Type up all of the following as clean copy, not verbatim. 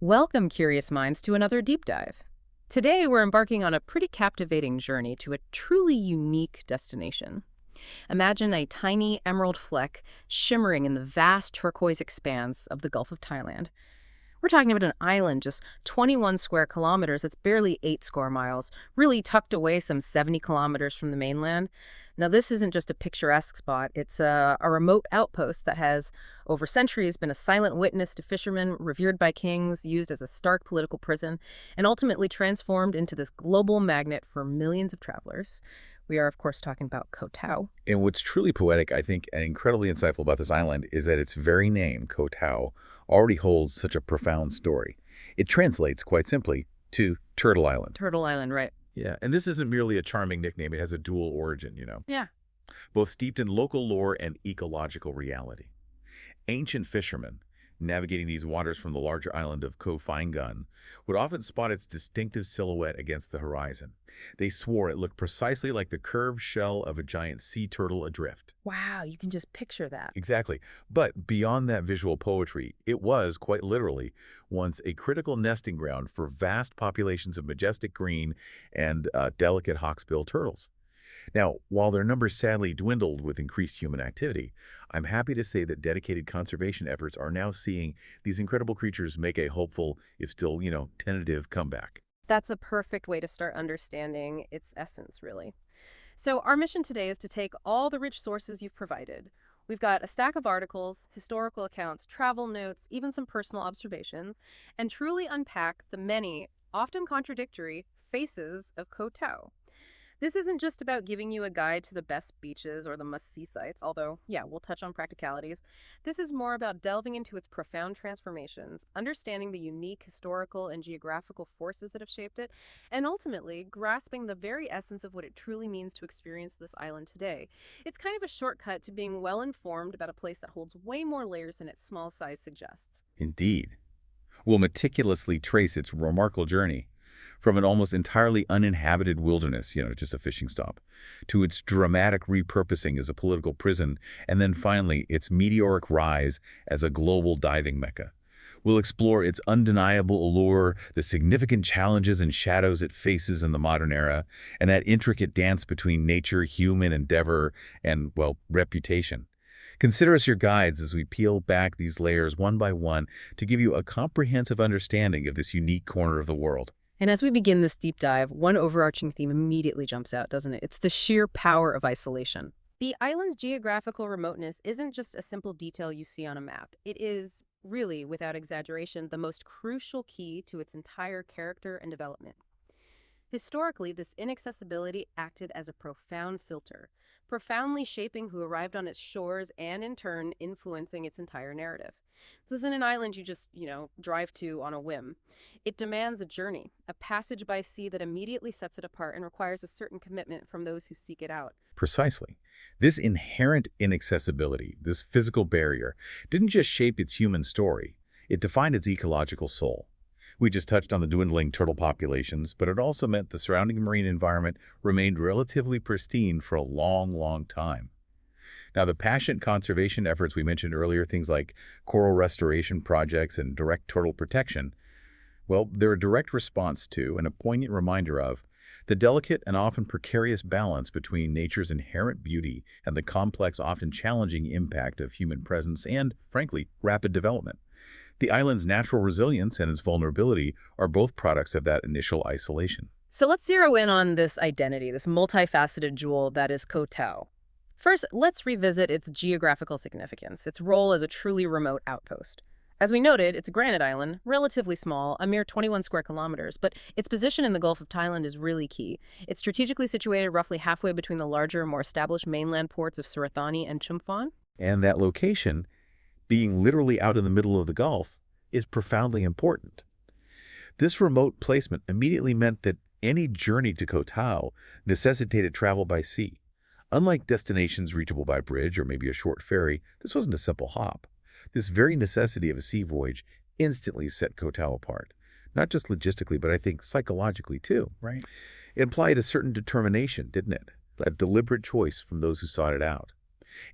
Welcome, curious minds, to another deep dive. Today, we're embarking on a pretty captivating journey to a truly unique destination. Imagine a tiny emerald fleck shimmering in the vast turquoise expanse of the Gulf of Thailand. We're talking about an island just 21 square kilometers that's barely 8 square miles, really tucked away some 70 kilometers from the mainland. Now, this isn't just a picturesque spot. It's a remote outpost that has, over centuries, been a silent witness to fishermen, revered by kings, used as a stark political prison, and ultimately transformed into this global magnet for millions of travelers. We are, of course, talking about Koh Tao. And what's truly poetic, I think, and incredibly insightful about this island is that its very name, Koh Tao, already holds such a profound story. It translates, quite simply, to Turtle Island. Turtle Island, right? Yeah, and this isn't merely a charming nickname. It has a dual origin, Yeah. both steeped in local lore and ecological reality. Ancient fishermen, navigating these waters from the larger island of Koh Phangan, would often spot its distinctive silhouette against the horizon. They swore it looked precisely like the curved shell of a giant sea turtle adrift. Wow, you can just picture that. Exactly. But beyond that visual poetry, it was, quite literally, once a critical nesting ground for vast populations of majestic green and delicate hawksbill turtles. Now, while their numbers sadly dwindled with increased human activity, I'm happy to say that dedicated conservation efforts are now seeing these incredible creatures make a hopeful, if still, tentative comeback. That's a perfect way to start understanding its essence, really. So our mission today is to take all the rich sources you've provided. We've got a stack of articles, historical accounts, travel notes, even some personal observations, and truly unpack the many, often contradictory, faces of Koh Tao. This isn't just about giving you a guide to the best beaches or the must-see sites, although, yeah, we'll touch on practicalities. This is more about delving into its profound transformations, understanding the unique historical and geographical forces that have shaped it, and ultimately grasping the very essence of what it truly means to experience this island today. It's kind of a shortcut to being well-informed about a place that holds way more layers than its small size suggests. Indeed. We'll meticulously trace its remarkable journey from an almost entirely uninhabited wilderness, just a fishing stop, to its dramatic repurposing as a political prison, and then finally its meteoric rise as a global diving mecca. We'll explore its undeniable allure, the significant challenges and shadows it faces in the modern era, and that intricate dance between nature, human endeavor, and, well, reputation. Consider us your guides as we peel back these layers one by one to give you a comprehensive understanding of this unique corner of the world. And as we begin this deep dive, one overarching theme immediately jumps out, doesn't it? It's the sheer power of isolation. The island's geographical remoteness isn't just a simple detail you see on a map. It is, really, without exaggeration, the most crucial key to its entire character and development. Historically, this inaccessibility acted as a profound filter, profoundly shaping who arrived on its shores and, in turn, influencing its entire narrative. This isn't an island you just, drive to on a whim. It demands a journey, a passage by sea that immediately sets it apart and requires a certain commitment from those who seek it out. Precisely. This inherent inaccessibility, this physical barrier, didn't just shape its human story. It defined its ecological soul. We just touched on the dwindling turtle populations, but it also meant the surrounding marine environment remained relatively pristine for a long, long time. Now, the passionate conservation efforts we mentioned earlier, things like coral restoration projects and direct turtle protection, well, they're a direct response to and a poignant reminder of the delicate and often precarious balance between nature's inherent beauty and the complex, often challenging impact of human presence and, frankly, rapid development. The island's natural resilience and its vulnerability are both products of that initial isolation. So let's zero in on this identity, this multifaceted jewel that is Koh Tao. First, let's revisit its geographical significance, its role as a truly remote outpost. As we noted, it's a granite island, relatively small, a mere 21 square kilometers, but its position in the Gulf of Thailand is really key. It's strategically situated roughly halfway between the larger, more established mainland ports of Sairee and Chumphan. And that location, being literally out in the middle of the Gulf, is profoundly important. This remote placement immediately meant that any journey to Koh Tao necessitated travel by sea. Unlike destinations reachable by bridge or maybe a short ferry, this wasn't a simple hop. This very necessity of a sea voyage instantly set Koh Tao apart. Not just logistically, but I think psychologically too. Right. It implied a certain determination, didn't it? A deliberate choice from those who sought it out.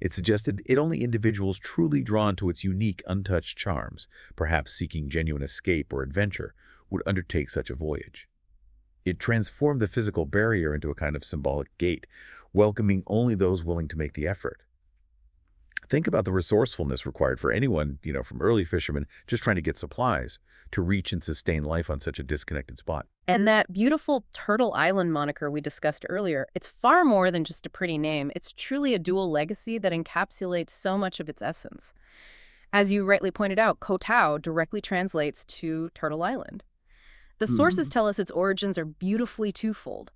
It suggested it only individuals truly drawn to its unique, untouched charms, perhaps seeking genuine escape or adventure, would undertake such a voyage. It transformed the physical barrier into a kind of symbolic gate, welcoming only those willing to make the effort. Think about the resourcefulness required for anyone, from early fishermen just trying to get supplies, to reach and sustain life on such a disconnected spot. And that beautiful Turtle Island moniker we discussed earlier, it's far more than just a pretty name. It's truly a dual legacy that encapsulates so much of its essence. As you rightly pointed out, Koh Tao directly translates to Turtle Island. The sources tell us its origins are beautifully twofold.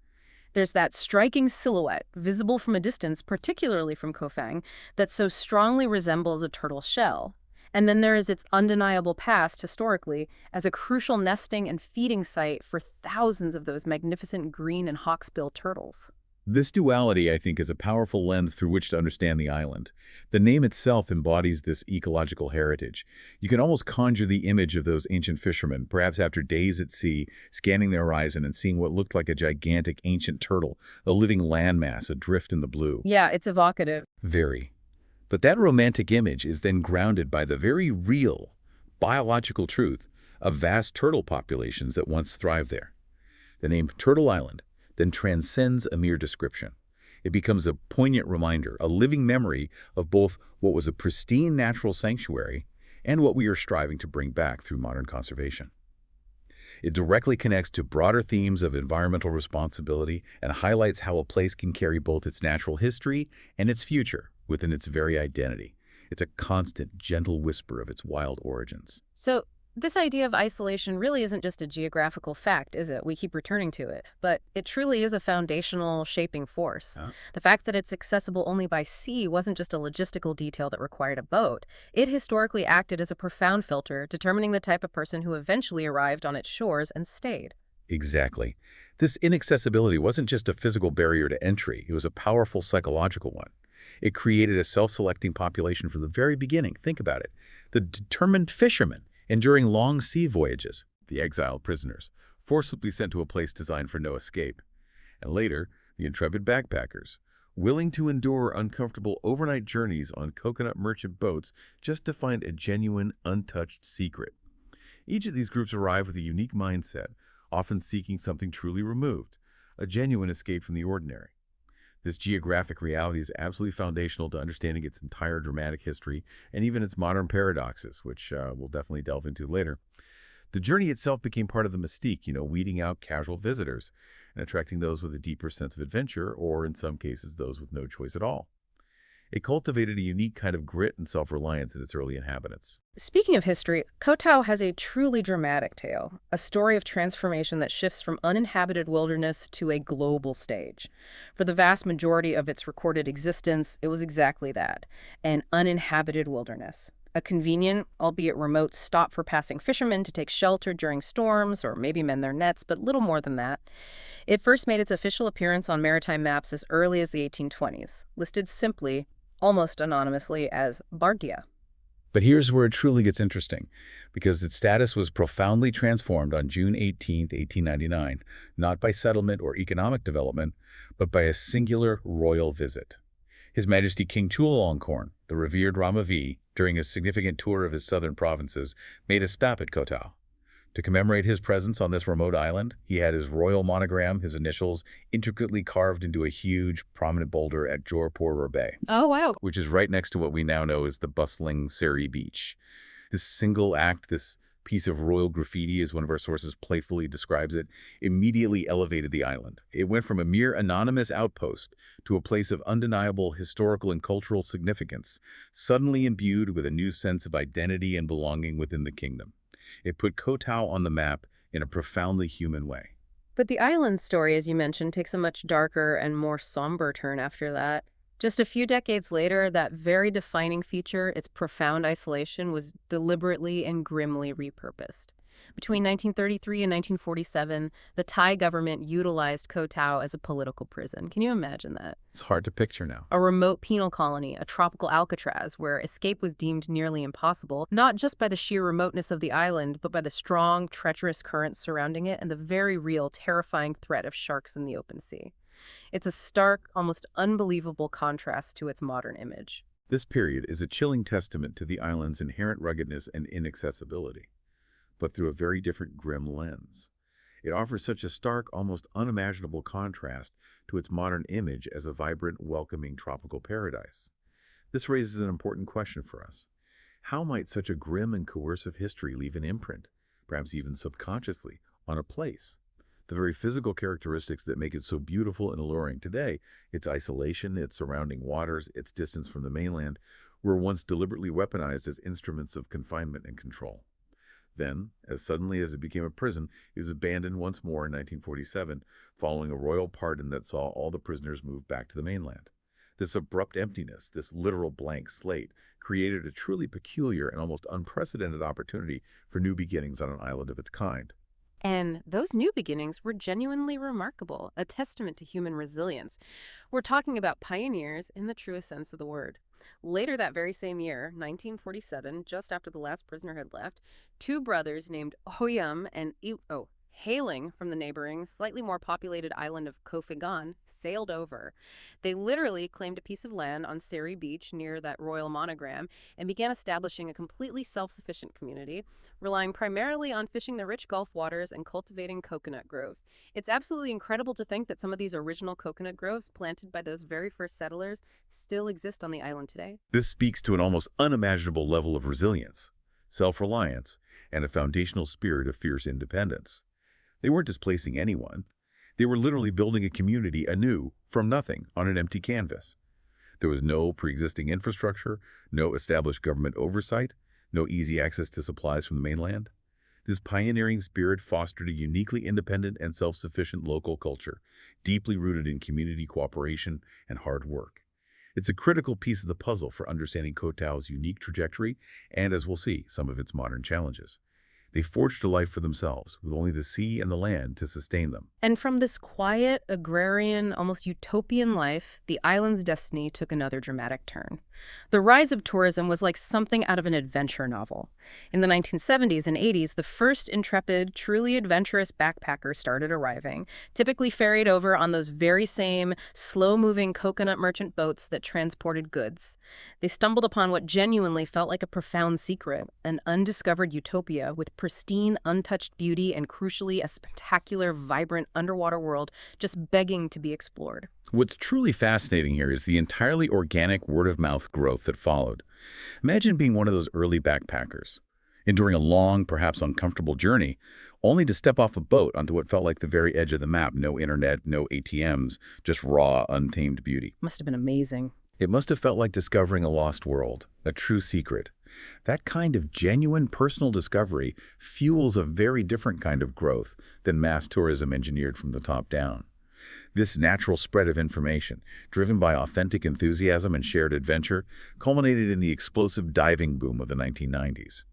There's that striking silhouette, visible from a distance, particularly from Koh Phang, that so strongly resembles a turtle shell. And then there is its undeniable past, historically, as a crucial nesting and feeding site for thousands of those magnificent green and hawksbill turtles. This duality, I think, is a powerful lens through which to understand the island. The name itself embodies this ecological heritage. You can almost conjure the image of those ancient fishermen, perhaps after days at sea, scanning the horizon and seeing what looked like a gigantic ancient turtle, a living landmass adrift in the blue. Yeah, it's evocative. Very. But that romantic image is then grounded by the very real, biological truth of vast turtle populations that once thrived there. The name Turtle Island then transcends a mere description. It becomes a poignant reminder, a living memory of both what was a pristine natural sanctuary and what we are striving to bring back through modern conservation. It directly connects to broader themes of environmental responsibility and highlights how a place can carry both its natural history and its future within its very identity. It's a constant, gentle whisper of its wild origins. So, this idea of isolation really isn't just a geographical fact, is it? We keep returning to it. But it truly is a foundational shaping force. The fact that it's accessible only by sea wasn't just a logistical detail that required a boat. It historically acted as a profound filter, determining the type of person who eventually arrived on its shores and stayed. Exactly. This inaccessibility wasn't just a physical barrier to entry. It was a powerful psychological one. It created a self-selecting population from the very beginning. Think about it. The determined fishermen enduring long sea voyages, the exiled prisoners, forcibly sent to a place designed for no escape, and later, the intrepid backpackers, willing to endure uncomfortable overnight journeys on coconut merchant boats just to find a genuine, untouched secret. Each of these groups arrived with a unique mindset, often seeking something truly removed, a genuine escape from the ordinary. This geographic reality is absolutely foundational to understanding its entire dramatic history and even its modern paradoxes, which we'll definitely delve into later. The journey itself became part of the mystique, weeding out casual visitors and attracting those with a deeper sense of adventure, or in some cases, those with no choice at all. It cultivated a unique kind of grit and self-reliance in its early inhabitants. Speaking of history, Koh Tao has a truly dramatic tale, a story of transformation that shifts from uninhabited wilderness to a global stage. For the vast majority of its recorded existence, it was exactly that, an uninhabited wilderness. A convenient, albeit remote, stop for passing fishermen to take shelter during storms or maybe mend their nets, but little more than that. It first made its official appearance on maritime maps as early as the 1820s, listed simply, almost anonymously, as Bardia. But here's where it truly gets interesting, because its status was profoundly transformed on June 18, 1899, not by settlement or economic development, but by a singular royal visit. His Majesty King Chulalongkorn, the revered Rama V, during a significant tour of his southern provinces, made a stop at Koh Tao. To commemorate his presence on this remote island, he had his royal monogram, his initials, intricately carved into a huge, prominent boulder at Johor Bay. Oh, wow. Which is right next to what we now know as the bustling Sairee beach. This single act, this piece of royal graffiti, as one of our sources playfully describes it, immediately elevated the island. It went from a mere anonymous outpost to a place of undeniable historical and cultural significance, suddenly imbued with a new sense of identity and belonging within the kingdom. It put Koh Tao on the map in a profoundly human way. But the island story, as you mentioned, takes a much darker and more somber turn after that. Just a few decades later, that very defining feature, its profound isolation, was deliberately and grimly repurposed. Between 1933 and 1947, the Thai government utilized Koh Tao as a political prison. Can you imagine that? It's hard to picture now. A remote penal colony, a tropical Alcatraz, where escape was deemed nearly impossible, not just by the sheer remoteness of the island, but by the strong, treacherous currents surrounding it and the very real, terrifying threat of sharks in the open sea. It's a stark, almost unbelievable contrast to its modern image. This period is a chilling testament to the island's inherent ruggedness and inaccessibility, but through a very different grim lens. It offers such a stark, almost unimaginable contrast to its modern image as a vibrant, welcoming tropical paradise. This raises an important question for us. How might such a grim and coercive history leave an imprint, perhaps even subconsciously, on a place? The very physical characteristics that make it so beautiful and alluring today, its isolation, its surrounding waters, its distance from the mainland, were once deliberately weaponized as instruments of confinement and control. Then, as suddenly as it became a prison, it was abandoned once more in 1947, following a royal pardon that saw all the prisoners move back to the mainland. This abrupt emptiness, this literal blank slate, created a truly peculiar and almost unprecedented opportunity for new beginnings on an island of its kind. And those new beginnings were genuinely remarkable, a testament to human resilience. We're talking about pioneers in the truest sense of the word. Later that very same year, 1947, just after the last prisoner had left, two brothers named Hoyam and Io, hailing from the neighboring, slightly more populated island of Koh Phagan, sailed over. They literally claimed a piece of land on Sairee Beach near that royal monogram and began establishing a completely self-sufficient community, relying primarily on fishing the rich Gulf waters and cultivating coconut groves. It's absolutely incredible to think that some of these original coconut groves planted by those very first settlers still exist on the island today. This speaks to an almost unimaginable level of resilience, self-reliance, and a foundational spirit of fierce independence. They weren't displacing anyone. They were literally building a community anew from nothing on an empty canvas. There was no pre-existing infrastructure, no established government oversight, no easy access to supplies from the mainland. This pioneering spirit fostered a uniquely independent and self-sufficient local culture, deeply rooted in community cooperation and hard work. It's a critical piece of the puzzle for understanding Koh Tao's unique trajectory and, as we'll see, some of its modern challenges. They forged a life for themselves, with only the sea and the land to sustain them. And from this quiet, agrarian, almost utopian life, the island's destiny took another dramatic turn. The rise of tourism was like something out of an adventure novel. In the 1970s and 80s, the first intrepid, truly adventurous backpackers started arriving, typically ferried over on those very same slow-moving coconut merchant boats that transported goods. They stumbled upon what genuinely felt like a profound secret, an undiscovered utopia with pristine, untouched beauty and, crucially, a spectacular, vibrant underwater world just begging to be explored. What's truly fascinating here is the entirely organic word-of-mouth growth that followed. Imagine being one of those early backpackers, enduring a long, perhaps uncomfortable journey, only to step off a boat onto what felt like the very edge of the map. No internet, no ATMs, just raw, untamed beauty. Must have been amazing. It must have felt like discovering a lost world, a true secret. That kind of genuine personal discovery fuels a very different kind of growth than mass tourism engineered from the top down. This natural spread of information, driven by authentic enthusiasm and shared adventure, culminated in the explosive diving boom of the 1990s.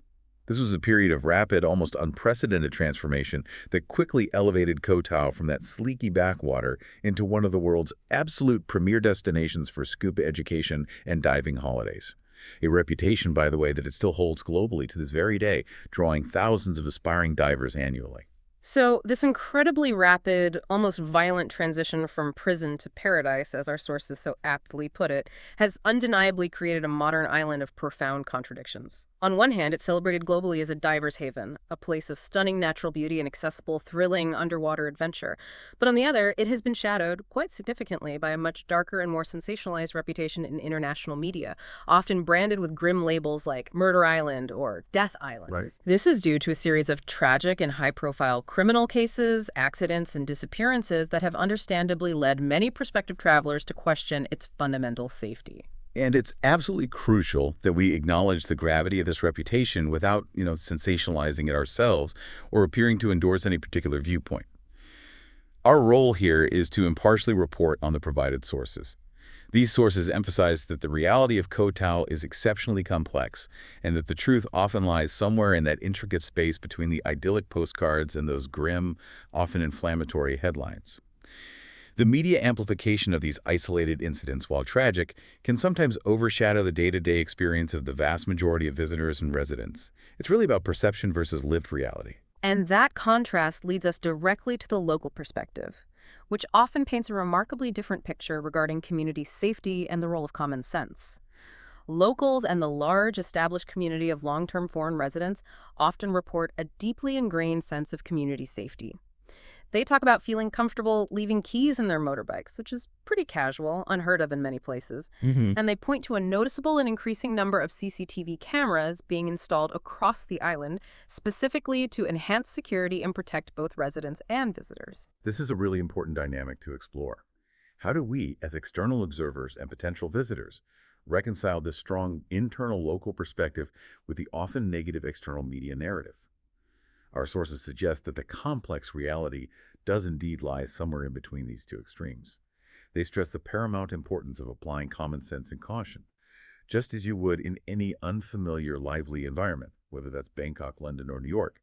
This was a period of rapid, almost unprecedented transformation that quickly elevated Koh Tao from that sleeky backwater into one of the world's absolute premier destinations for scuba education and diving holidays. A reputation, by the way, that it still holds globally to this very day, drawing thousands of aspiring divers annually. So this incredibly rapid, almost violent transition from prison to paradise, as our sources so aptly put it, has undeniably created a modern island of profound contradictions. On one hand, it's celebrated globally as a diver's haven, a place of stunning natural beauty and accessible, thrilling underwater adventure. But on the other, it has been shadowed quite significantly by a much darker and more sensationalized reputation in international media, often branded with grim labels like Murder Island or Death Island. Right. This is due to a series of tragic and high-profile criminal cases, accidents, and disappearances that have understandably led many prospective travelers to question its fundamental safety. And it's absolutely crucial that we acknowledge the gravity of this reputation without, sensationalizing it ourselves or appearing to endorse any particular viewpoint. Our role here is to impartially report on the provided sources. These sources emphasize that the reality of Koh Tao is exceptionally complex and that the truth often lies somewhere in that intricate space between the idyllic postcards and those grim, often inflammatory headlines. The media amplification of these isolated incidents, while tragic, can sometimes overshadow the day-to-day experience of the vast majority of visitors and residents. It's really about perception versus lived reality. And that contrast leads us directly to the local perspective. which often paints a remarkably different picture regarding community safety and the role of common sense. Locals and the large established community of long-term foreign residents often report a deeply ingrained sense of community safety. They talk about feeling comfortable leaving keys in their motorbikes, which is pretty casual, unheard of in many places. Hmm. And they point to a noticeable and increasing number of CCTV cameras being installed across the island, specifically to enhance security and protect both residents and visitors. This is a really important dynamic to explore. How do we, as external observers and potential visitors, reconcile this strong internal local perspective with the often negative external media narrative? Our sources suggest that the complex reality does indeed lie somewhere in between these two extremes. They stress the paramount importance of applying common sense and caution, just as you would in any unfamiliar, lively environment, whether that's Bangkok, London, or New York.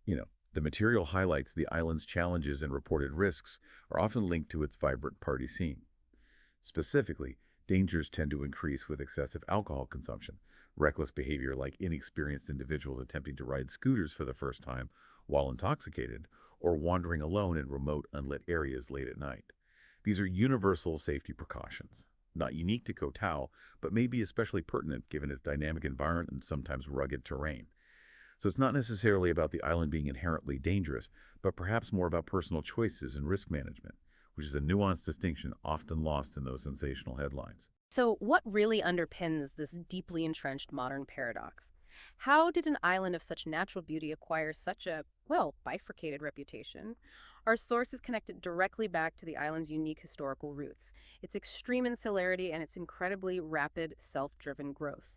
The material highlights the island's challenges and reported risks are often linked to its vibrant party scene. Specifically, dangers tend to increase with excessive alcohol consumption, reckless behavior like inexperienced individuals attempting to ride scooters for the first time while intoxicated, or wandering alone in remote, unlit areas late at night. These are universal safety precautions, not unique to Koh Tao, but may be especially pertinent given its dynamic environment and sometimes rugged terrain. So it's not necessarily about the island being inherently dangerous, but perhaps more about personal choices and risk management, which is a nuanced distinction often lost in those sensational headlines. So, what really underpins this deeply entrenched modern paradox? How did an island of such natural beauty acquire such a, well, bifurcated reputation? Our sources connect it directly back to the island's unique historical roots, its extreme insularity, and its incredibly rapid, self-driven growth.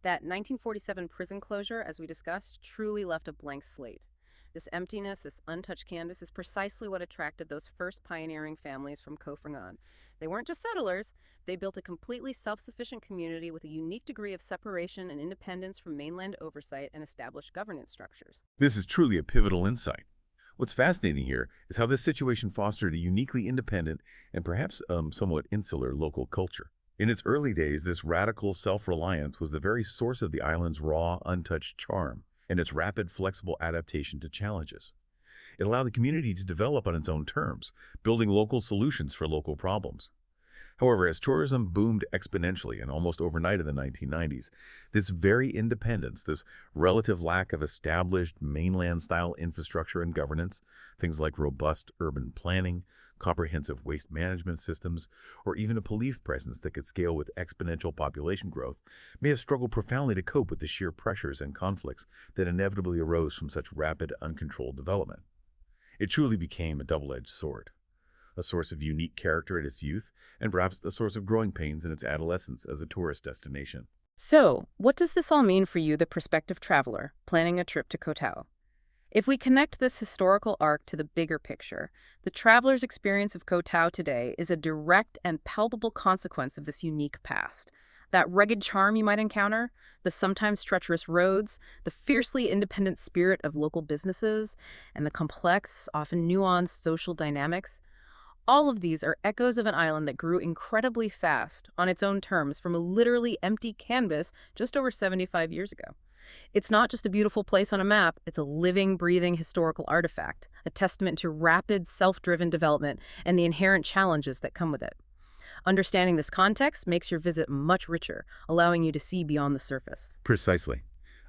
That 1947 prison closure, as we discussed, truly left a blank slate. This emptiness, this untouched canvas, is precisely what attracted those first pioneering families from Koh Phangan. They weren't just settlers, they built a completely self-sufficient community with a unique degree of separation and independence from mainland oversight and established governance structures. This is truly a pivotal insight. What's fascinating here is how this situation fostered a uniquely independent and perhaps somewhat insular local culture. In its early days, this radical self-reliance was the very source of the island's raw, untouched charm and its rapid, flexible adaptation to challenges. It allowed the community to develop on its own terms, building local solutions for local problems. However, as tourism boomed exponentially and almost overnight in the 1990s, this very independence, this relative lack of established mainland-style infrastructure and governance, things like robust urban planning, comprehensive waste management systems, or even a police presence that could scale with exponential population growth, may have struggled profoundly to cope with the sheer pressures and conflicts that inevitably arose from such rapid, uncontrolled development. It truly became a double-edged sword, a source of unique character in its youth, and perhaps a source of growing pains in its adolescence as a tourist destination. So, what does this all mean for you, the prospective traveler, planning a trip to Koh Tao? If we connect this historical arc to the bigger picture, the traveler's experience of Koh Tao today is a direct and palpable consequence of this unique past. That rugged charm you might encounter, the sometimes treacherous roads, the fiercely independent spirit of local businesses, and the complex, often nuanced social dynamics, all of these are echoes of an island that grew incredibly fast on its own terms from a literally empty canvas just over 75 years ago. It's not just a beautiful place on a map, it's a living, breathing historical artifact, a testament to rapid, self-driven development and the inherent challenges that come with it. Understanding this context makes your visit much richer, allowing you to see beyond the surface. Precisely.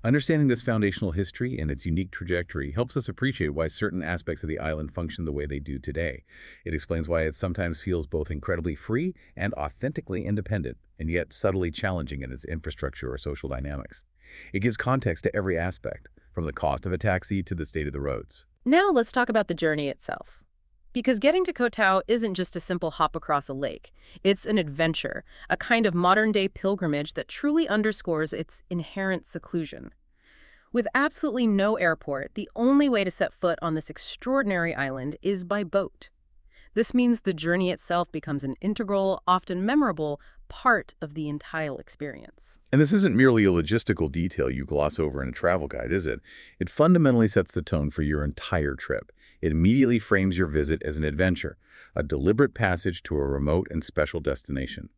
Understanding this foundational history and its unique trajectory helps us appreciate why certain aspects of the island function the way they do today. It explains why it sometimes feels both incredibly free and authentically independent, and yet subtly challenging in its infrastructure or social dynamics. It gives context to every aspect, from the cost of a taxi to the state of the roads. Now let's talk about the journey itself. Because getting to Koh Tao isn't just a simple hop across a lake. It's an adventure, a kind of modern-day pilgrimage that truly underscores its inherent seclusion. With absolutely no airport, the only way to set foot on this extraordinary island is by boat. This means the journey itself becomes an integral, often memorable, part of the entire experience. And this isn't merely a logistical detail you gloss over in a travel guide, is it? It fundamentally sets the tone for your entire trip. It immediately frames your visit as an adventure, a deliberate passage to a remote and special destination.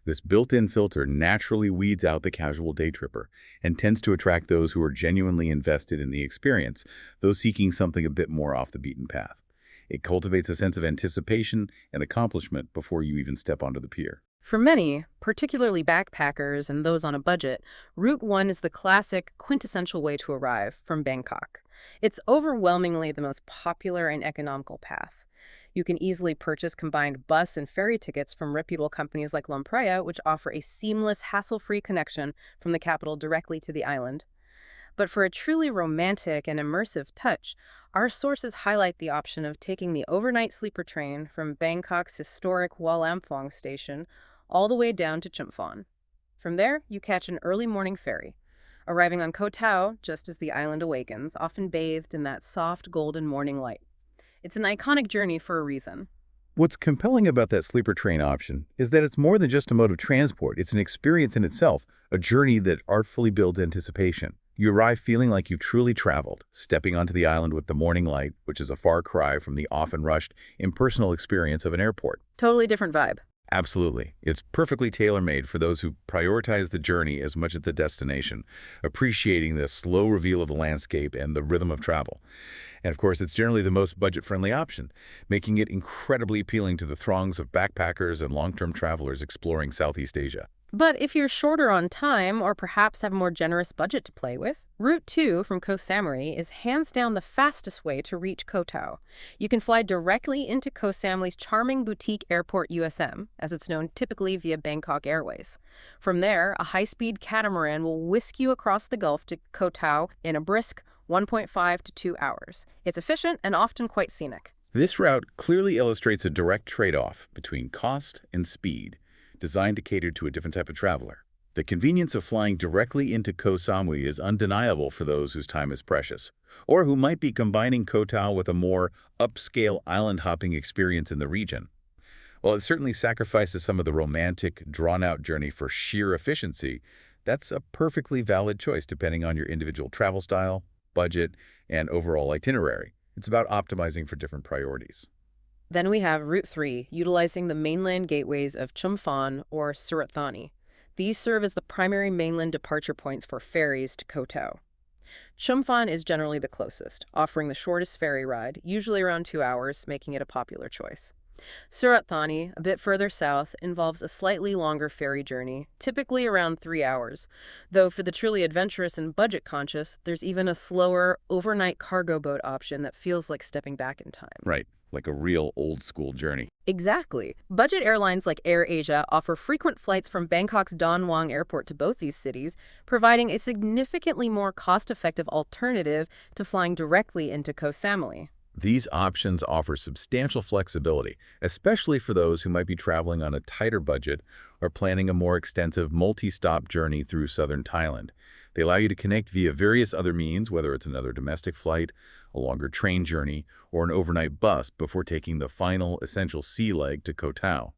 This built-in filter naturally weeds out the casual day tripper and tends to attract those who are genuinely invested in the experience, those seeking something a bit more off the beaten path. It cultivates a sense of anticipation and accomplishment before you even step onto the pier. For many, particularly backpackers and those on a budget, Route 1 is the classic, quintessential way to arrive from Bangkok. It's overwhelmingly the most popular and economical path. You can easily purchase combined bus and ferry tickets from reputable companies like Lampraya, which offer a seamless, hassle-free connection from the capital directly to the island. But for a truly romantic and immersive touch, our sources highlight the option of taking the overnight sleeper train from Bangkok's historic Hua station all the way down to Chumpphon. From there, you catch an early morning ferry, arriving on Koh Tao just as the island awakens, often bathed in that soft golden morning light. It's an iconic journey for a reason. What's compelling about that sleeper train option is that it's more than just a mode of transport. It's an experience in itself, a journey that artfully builds anticipation. You arrive feeling like you've truly traveled, stepping onto the island with the morning light, which is a far cry from the often rushed, impersonal experience of an airport. Totally different vibe. Absolutely. It's perfectly tailor-made for those who prioritize the journey as much as the destination, appreciating the slow reveal of the landscape and the rhythm of travel. And of course, it's generally the most budget-friendly option, making it incredibly appealing to the throngs of backpackers and long-term travelers exploring Southeast Asia. But if you're shorter on time or perhaps have a more generous budget to play with, Route 2 from Koh Samui is hands down the fastest way to reach Koh Tao. You can fly directly into Koh Samui's charming boutique airport USM, as it's known typically via Bangkok Airways. From there, a high-speed catamaran will whisk you across the Gulf to Koh Tao in a brisk 1.5 to 2 hours. It's efficient and often quite scenic. This route clearly illustrates a direct trade-off between cost and speed, designed to cater to a different type of traveler. The convenience of flying directly into Koh Samui is undeniable for those whose time is precious, or who might be combining Koh Tao with a more upscale island-hopping experience in the region. While it certainly sacrifices some of the romantic, drawn-out journey for sheer efficiency, that's a perfectly valid choice depending on your individual travel style, budget, and overall itinerary. It's about optimizing for different priorities. Then we have Route 3, utilizing the mainland gateways of Chumpphon or Surat Thani. These serve as the primary mainland departure points for ferries to Koh Tao. Chumpphon is generally the closest, offering the shortest ferry ride, usually around 2 hours, making it a popular choice. Surat Thani, a bit further south, involves a slightly longer ferry journey, typically around 3 hours, though for the truly adventurous and budget-conscious, there's even a slower, overnight cargo boat option that feels like stepping back in time. Right, like a real old-school journey. Exactly. Budget airlines like AirAsia offer frequent flights from Bangkok's Don Mueang Airport to both these cities, providing a significantly more cost-effective alternative to flying directly into Koh Samui. These options offer substantial flexibility, especially for those who might be traveling on a tighter budget or planning a more extensive multi-stop journey through southern Thailand. They allow you to connect via various other means, whether it's another domestic flight, a longer train journey, or an overnight bus before taking the final essential sea leg to Koh Tao.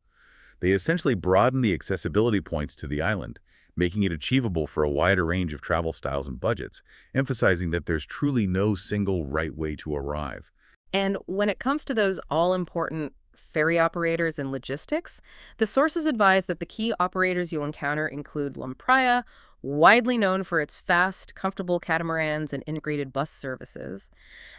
They essentially broaden the accessibility points to the island, making it achievable for a wider range of travel styles and budgets, emphasizing that there's truly no single right way to arrive. And when it comes to those all-important ferry operators and logistics, the sources advise that the key operators you'll encounter include Lampraya, widely known for its fast, comfortable catamarans and integrated bus services,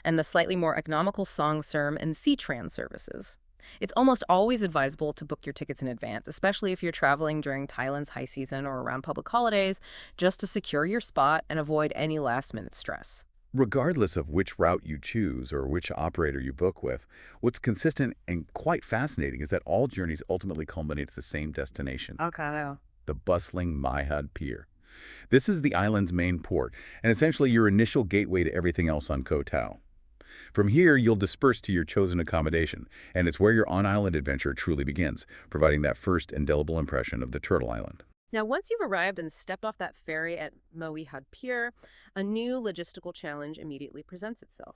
and the slightly more economical Songserm and Seatrans services. It's almost always advisable to book your tickets in advance, especially if you're traveling during Thailand's high season or around public holidays, just to secure your spot and avoid any last-minute stress. Regardless of which route you choose or which operator you book with, what's consistent and quite fascinating is that all journeys ultimately culminate at the same destination, Okay. the bustling Haad Pier. This is the island's main port, and essentially your initial gateway to everything else on Koh Tao. From here, you'll disperse to your chosen accommodation, and it's where your on-island adventure truly begins, providing that first indelible impression of the Turtle Island. Now, once you've arrived and stepped off that ferry at Haad Pier, a new logistical challenge immediately presents itself.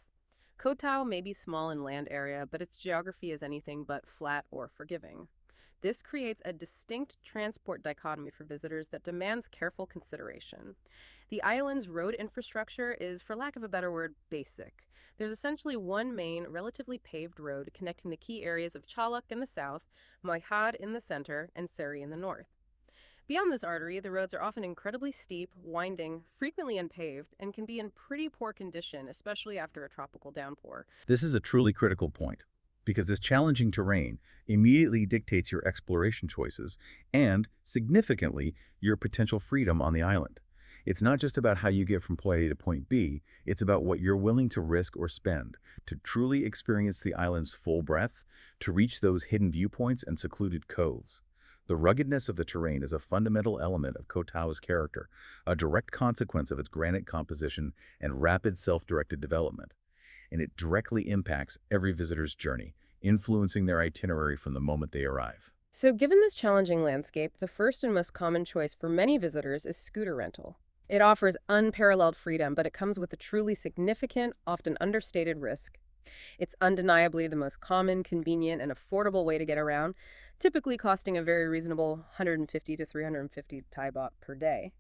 Koh Tao may be small in land area, but its geography is anything but flat or forgiving. This creates a distinct transport dichotomy for visitors that demands careful consideration. The island's road infrastructure is, for lack of a better word, basic. There's essentially one main, relatively paved road connecting the key areas of Chalok in the south, Haad in the center, and Sairee in the north. Beyond this artery, the roads are often incredibly steep, winding, frequently unpaved, and can be in pretty poor condition, especially after a tropical downpour. This is a truly critical point. because this challenging terrain immediately dictates your exploration choices and, significantly, your potential freedom on the island. It's not just about how you get from point A to point B, it's about what you're willing to risk or spend to truly experience the island's full breadth, to reach those hidden viewpoints and secluded coves. The ruggedness of the terrain is a fundamental element of Koh Tao's character, a direct consequence of its granite composition and rapid self-directed development. And it directly impacts every visitor's journey, influencing their itinerary from the moment they arrive. So, given this challenging landscape, the first and most common choice for many visitors is scooter rental. It offers unparalleled freedom, but it comes with a truly significant, often understated risk. It's undeniably the most common, convenient, and affordable way to get around, typically costing a very reasonable 150 to 350 Thai baht per day.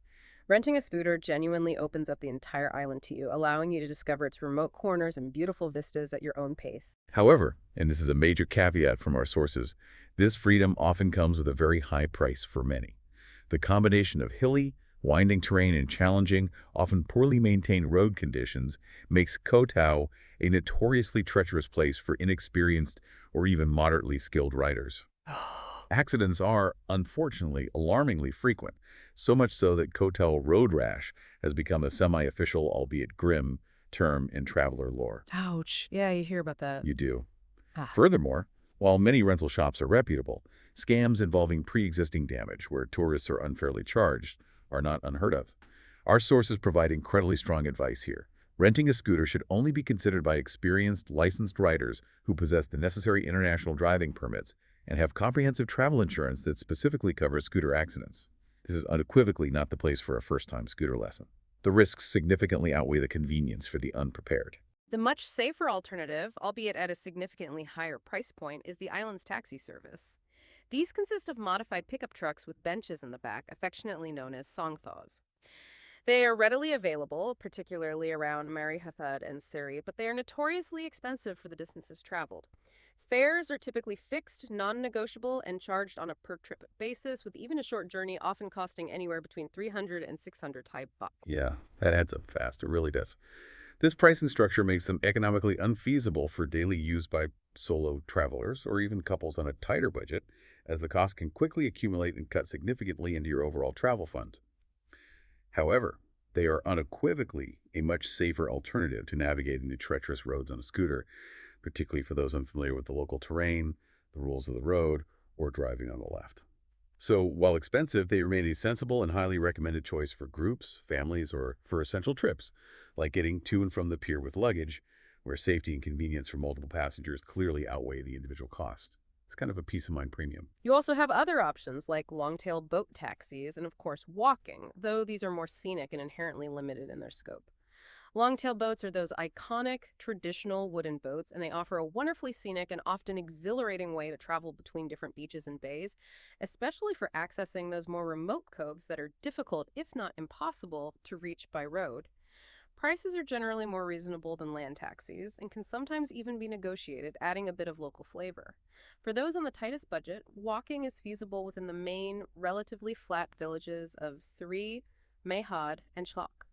Renting a scooter genuinely opens up the entire island to you, allowing you to discover its remote corners and beautiful vistas at your own pace. However, and this is a major caveat from our sources, this freedom often comes with a very high price for many. The combination of hilly, winding terrain and challenging, often poorly maintained road conditions makes Koh Tao a notoriously treacherous place for inexperienced or even moderately skilled riders. Accidents are, unfortunately, alarmingly frequent, so much so that Koh Tao road rash has become a semi-official, albeit grim, term in traveler lore. Ouch. Yeah, you hear about that. You do. Ah. Furthermore, while many rental shops are reputable, scams involving pre-existing damage where tourists are unfairly charged are not unheard of. Our sources provide incredibly strong advice here. Renting a scooter should only be considered by experienced, licensed riders who possess the necessary international driving permits and have comprehensive travel insurance that specifically covers scooter accidents. This is unequivocally not the place for a first-time scooter lesson. The risks significantly outweigh the convenience for the unprepared. The much safer alternative, albeit at a significantly higher price point, is the island's taxi service. These consist of modified pickup trucks with benches in the back, affectionately known as songthaws. They are readily available, particularly around Haad and Sairee, but they are notoriously expensive for the distances traveled. Fares are typically fixed, non-negotiable, and charged on a per-trip basis, with even a short journey often costing anywhere between 300 and 600 Thai baht. Yeah, that adds up fast. It really does. This pricing structure makes them economically unfeasible for daily use by solo travelers or even couples on a tighter budget, as the cost can quickly accumulate and cut significantly into your overall travel fund. However, they are unequivocally a much safer alternative to navigating the treacherous roads on a scooter, particularly for those unfamiliar with the local terrain, the rules of the road, or driving on the left. So, while expensive, they remain a sensible and highly recommended choice for groups, families, or for essential trips, like getting to and from the pier with luggage, where safety and convenience for multiple passengers clearly outweigh the individual cost. It's kind of a peace of mind premium. You also have other options like long-tail boat taxis and, of course, walking, though these are more scenic and inherently limited in their scope. Long-tail boats are those iconic, traditional wooden boats, and they offer a wonderfully scenic and often exhilarating way to travel between different beaches and bays, especially for accessing those more remote coves that are difficult, if not impossible, to reach by road. Prices are generally more reasonable than land taxis and can sometimes even be negotiated, adding a bit of local flavor. For those on the tightest budget, walking is feasible within the main, relatively flat villages of Sairee, Haad, and Chalok.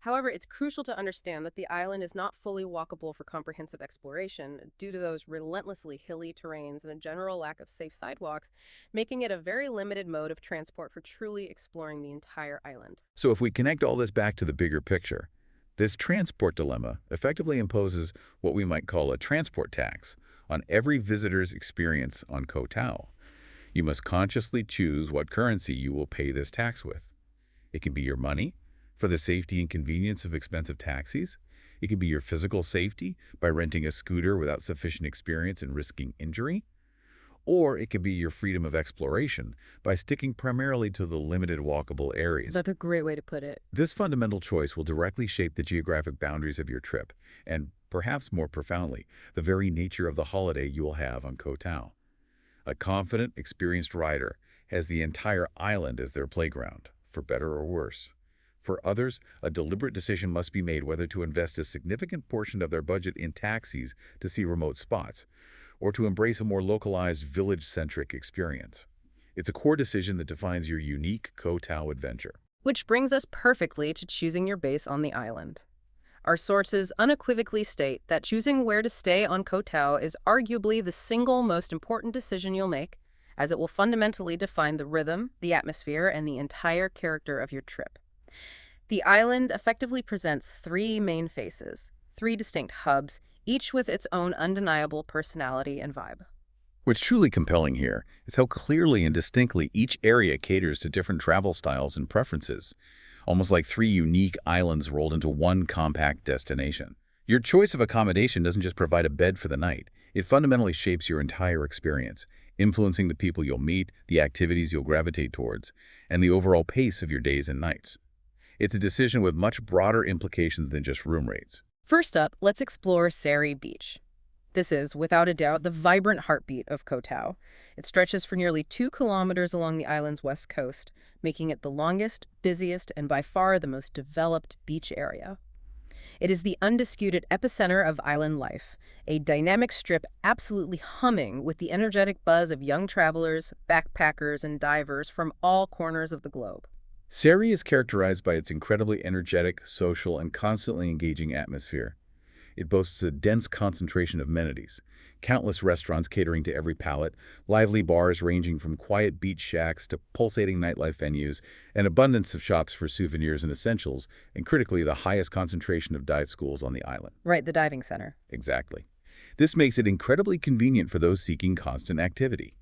However, it's crucial to understand that the island is not fully walkable for comprehensive exploration due to those relentlessly hilly terrains and a general lack of safe sidewalks, making it a very limited mode of transport for truly exploring the entire island. So if we connect all this back to the bigger picture, this transport dilemma effectively imposes what we might call a transport tax on every visitor's experience on Koh Tao. You must consciously choose what currency you will pay this tax with. It can be your money, for the safety and convenience of expensive taxis. It can be your physical safety by renting a scooter without sufficient experience and risking injury. Or it could be your freedom of exploration by sticking primarily to the limited walkable areas. That's a great way to put it. This fundamental choice will directly shape the geographic boundaries of your trip and, perhaps more profoundly, the very nature of the holiday you will have on Koh Tao. A confident, experienced rider has the entire island as their playground, for better or worse. For others, a deliberate decision must be made whether to invest a significant portion of their budget in taxis to see remote spots, or to embrace a more localized, village-centric experience. It's a core decision that defines your unique Koh Tao adventure. Which brings us perfectly to choosing your base on the island. Our sources unequivocally state that choosing where to stay on Koh Tao is arguably the single most important decision you'll make, as it will fundamentally define the rhythm, the atmosphere, and the entire character of your trip. The island effectively presents three main faces, three distinct hubs, each with its own undeniable personality and vibe. What's truly compelling here is how clearly and distinctly each area caters to different travel styles and preferences, almost like three unique islands rolled into one compact destination. Your choice of accommodation doesn't just provide a bed for the night, it fundamentally shapes your entire experience, influencing the people you'll meet, the activities you'll gravitate towards, and the overall pace of your days and nights. It's a decision with much broader implications than just room rates. First up, let's explore Sairee Beach. This is, without a doubt, the vibrant heartbeat of Koh Tao. It stretches for nearly 2 kilometers along the island's west coast, making it the longest, busiest, and by far the most developed beach area. It is the undisputed epicenter of island life, a dynamic strip absolutely humming with the energetic buzz of young travelers, backpackers, and divers from all corners of the globe. Sairee is characterized by its incredibly energetic, social, and constantly engaging atmosphere. It boasts a dense concentration of amenities, countless restaurants catering to every palate, lively bars ranging from quiet beach shacks to pulsating nightlife venues, an abundance of shops for souvenirs and essentials, and critically, the highest concentration of dive schools on the island. Right, the diving center. Exactly. This makes it incredibly convenient for those seeking constant activity.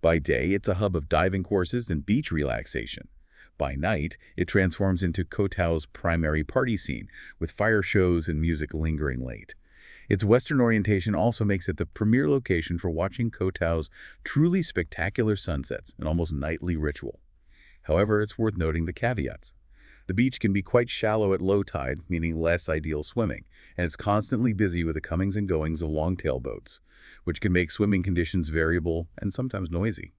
By day, it's a hub of diving courses and beach relaxation. By night, it transforms into Koh Tao's primary party scene, with fire shows and music lingering late. Its Western orientation also makes it the premier location for watching Koh Tao's truly spectacular sunsets, an almost nightly ritual. However, it's worth noting the caveats. The beach can be quite shallow at low tide, meaning less ideal swimming, and it's constantly busy with the comings and goings of long-tail boats, which can make swimming conditions variable and sometimes noisy.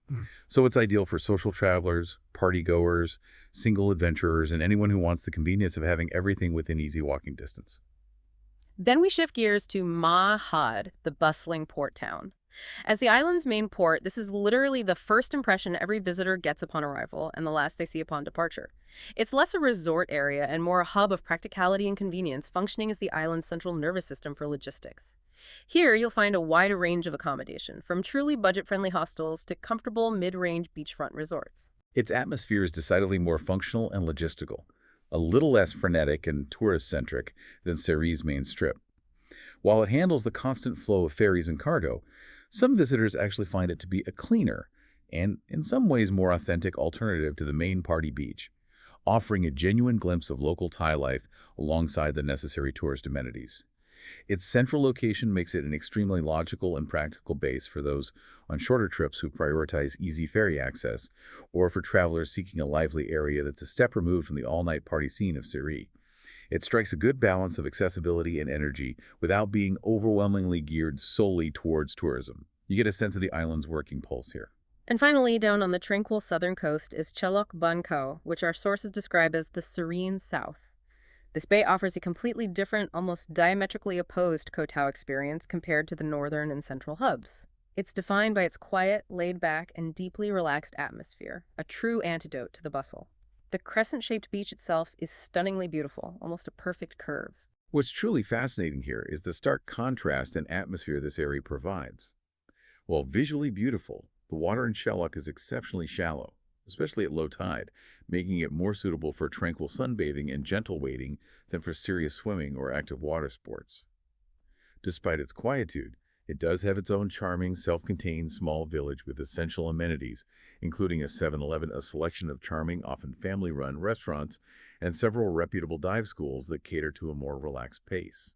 So it's ideal for social travelers, party-goers, single adventurers, and anyone who wants the convenience of having everything within easy walking distance. Then we shift gears to Haad, the bustling port town. As the island's main port, this is literally the first impression every visitor gets upon arrival and the last they see upon departure. It's less a resort area and more a hub of practicality and convenience, functioning as the island's central nervous system for logistics. Here, you'll find a wide range of accommodation, from truly budget-friendly hostels to comfortable mid-range beachfront resorts. Its atmosphere is decidedly more functional and logistical, a little less frenetic and tourist-centric than Sairee's main strip. While it handles the constant flow of ferries and cargo, some visitors actually find it to be a cleaner and, in some ways, more authentic alternative to the main party beach, offering a genuine glimpse of local Thai life alongside the necessary tourist amenities. Its central location makes it an extremely logical and practical base for those on shorter trips who prioritize easy ferry access, or for travelers seeking a lively area that's a step removed from the all-night party scene of Sairee. It strikes a good balance of accessibility and energy without being overwhelmingly geared solely towards tourism. You get a sense of the island's working pulse here. And finally, down on the tranquil southern coast is Chalok, which our sources describe as the serene south. This bay offers a completely different, almost diametrically opposed Koh Tao experience compared to the northern and central hubs. It's defined by its quiet, laid-back, and deeply relaxed atmosphere, a true antidote to the bustle. The crescent-shaped beach itself is stunningly beautiful, almost a perfect curve. What's truly fascinating here is the stark contrast and atmosphere this area provides. While visually beautiful, the water in Chalok is exceptionally shallow, especially at low tide, making it more suitable for tranquil sunbathing and gentle wading than for serious swimming or active water sports. Despite its quietude, it does have its own charming, self-contained small village with essential amenities, including a 7-Eleven, a selection of charming, often family-run restaurants, and several reputable dive schools that cater to a more relaxed pace.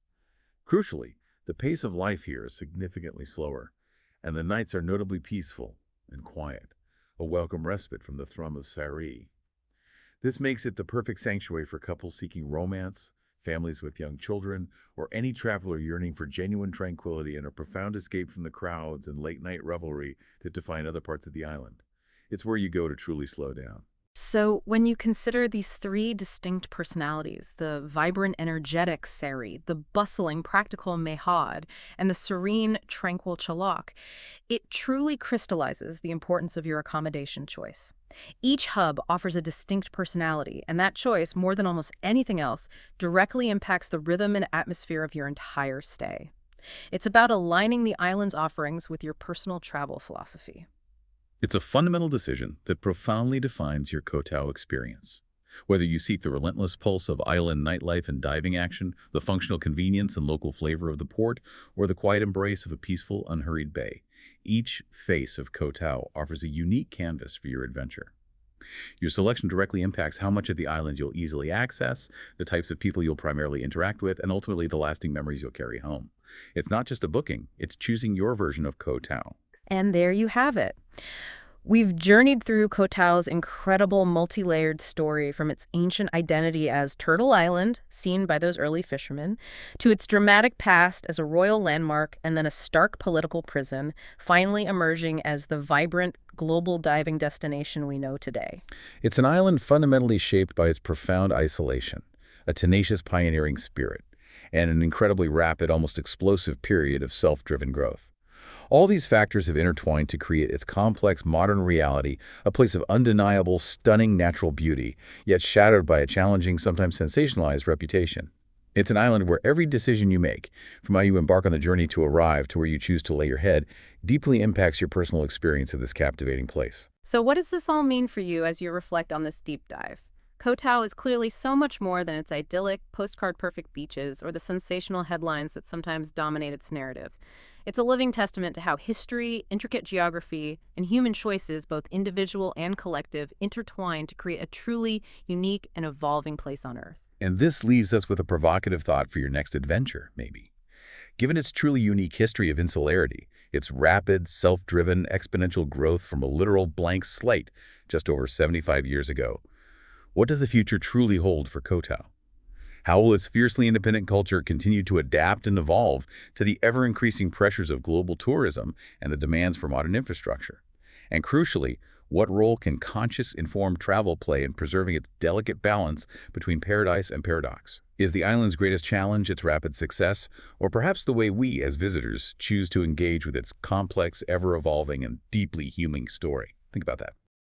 Crucially, the pace of life here is significantly slower, and the nights are notably peaceful and quiet, a welcome respite from the thrum of Sairee. This makes it the perfect sanctuary for couples seeking romance, families with young children, or any traveler yearning for genuine tranquility and a profound escape from the crowds and late-night revelry that define other parts of the island. It's where you go to truly slow down. So when you consider these three distinct personalities, the vibrant, energetic Sairee, the bustling, practical Haad, and the serene, tranquil Chalok, it truly crystallizes the importance of your accommodation choice. Each hub offers a distinct personality, and that choice, more than almost anything else, directly impacts the rhythm and atmosphere of your entire stay. It's about aligning the island's offerings with your personal travel philosophy. It's a fundamental decision that profoundly defines your Koh Tao experience. Whether you seek the relentless pulse of island nightlife and diving action, the functional convenience and local flavor of the port, or the quiet embrace of a peaceful, unhurried bay, each face of Koh Tao offers a unique canvas for your adventure. Your selection directly impacts how much of the island you'll easily access, the types of people you'll primarily interact with, and ultimately the lasting memories you'll carry home. It's not just a booking, it's choosing your version of Koh Tao. And there you have it. We've journeyed through Koh Tao's incredible multi-layered story, from its ancient identity as Turtle Island, seen by those early fishermen, to its dramatic past as a royal landmark and then a stark political prison, finally emerging as the vibrant global diving destination we know today. It's an island fundamentally shaped by its profound isolation, a tenacious pioneering spirit, and an incredibly rapid, almost explosive period of self-driven growth. All these factors have intertwined to create its complex modern reality, a place of undeniable, stunning natural beauty, yet shadowed by a challenging, sometimes sensationalized reputation. It's an island where every decision you make, from how you embark on the journey to arrive to where you choose to lay your head, deeply impacts your personal experience of this captivating place. So what does this all mean for you as you reflect on this deep dive? Koh Tao is clearly so much more than its idyllic, postcard-perfect beaches or the sensational headlines that sometimes dominate its narrative. It's a living testament to how history, intricate geography, and human choices, both individual and collective, intertwine to create a truly unique and evolving place on Earth. And this leaves us with a provocative thought for your next adventure, maybe. Given its truly unique history of insularity, its rapid, self-driven, exponential growth from a literal blank slate just over 75 years ago, what does the future truly hold for Koh Tao? How will its fiercely independent culture continue to adapt and evolve to the ever-increasing pressures of global tourism and the demands for modern infrastructure? And crucially, what role can conscious, informed travel play in preserving its delicate balance between paradise and paradox? Is the island's greatest challenge its rapid success, or perhaps the way we, as visitors, choose to engage with its complex, ever-evolving, and deeply human story? Think about that.